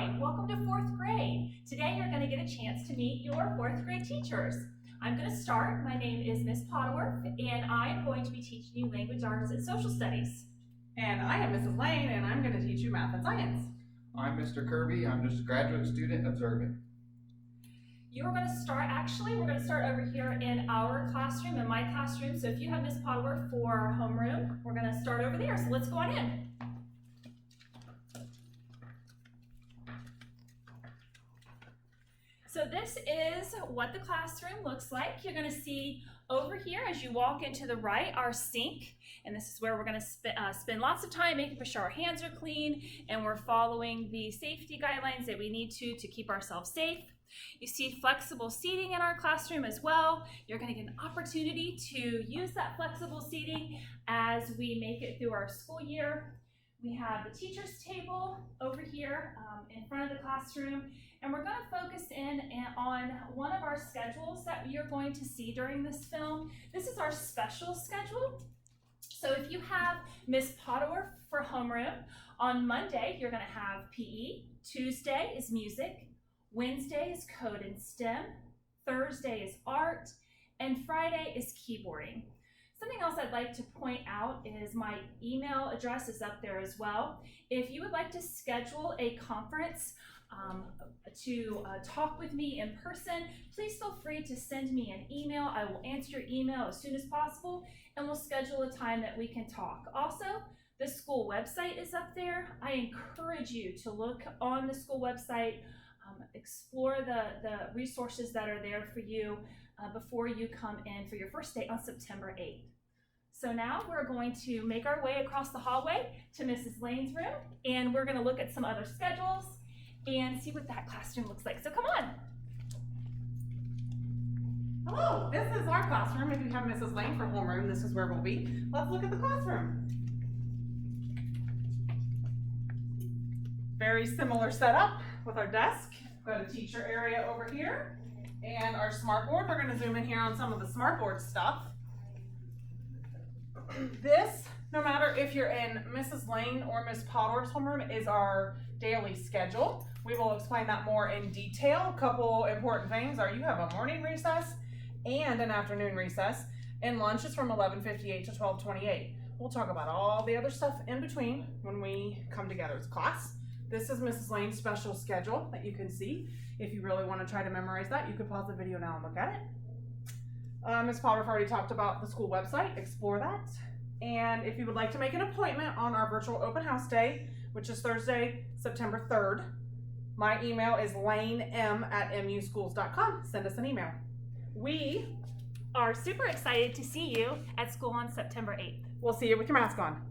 Hi, welcome to 4th grade. Today you're going to get a chance to meet your 4th grade teachers. I'm going to start. My name is Miss Pottorf, and I'm going to be teaching you language arts and social studies. And I am Mrs. Lane, and I'm going to teach you math and science. I'm Mr. Kirby. I'm just a graduate student observing. We're going to start over here in our classroom, in my classroom. So if you have Miss Pottorf for homeroom, we're going to start over there. So let's go on in. So this is what the classroom looks like. You're going to see over here as you walk into the right our sink, and this is where we're going to spend lots of time making sure our hands are clean and we're following the safety guidelines that we need to keep ourselves safe. You see flexible seating in our classroom as well. You're going to get an opportunity to use that flexible seating as we make it through our school year. We have the teacher's table over here in front of the classroom, and we're going to focus in on one of our schedules that you're going to see during this film. This is our special schedule. So if you have Miss Pottorf for homeroom, on Monday you're going to have PE, Tuesday is music, Wednesday is code and STEM, Thursday is art, and Friday is keyboarding. Something else I'd like to point out is my email address is up there as well. If you would like to schedule a conference to talk with me in person, please feel free to send me an email. I will answer your email as soon as possible, and we'll schedule a time that we can talk. Also, the school website is up there. I encourage you to look on the school website, explore the resources that are there for you before you come in for your first day on September 8th. So now we're going to make our way across the hallway to Mrs. Lane's room, and we're going to look at some other schedules and see what that classroom looks like. So come on. Hello, this is our classroom. If you have Mrs. Lane for homeroom, this is where we'll be. Let's look at the classroom. Very similar setup with our desk. We've got a teacher area over here and our smartboard. We're going to zoom in here on some of the smartboard stuff. This, no matter if you're in Mrs. Lane or Miss Pottorf's homeroom, is our daily schedule. We will explain that more in detail. A couple important things are you have a morning recess and an afternoon recess, and lunch is from 11:58 to 12:28. We'll talk about all the other stuff in between when we come together as a class. This is Mrs. Lane's special schedule that you can see. If you really want to try to memorize that, you could pause the video now and look at it. Ms. Pottorf already talked about the school website. Explore that. And if you would like to make an appointment on our virtual open house day, which is Thursday, September 3rd, my email is lanem@muschools.com. Send us an email. We are super excited to see you at school on September 8th. We'll see you with your mask on.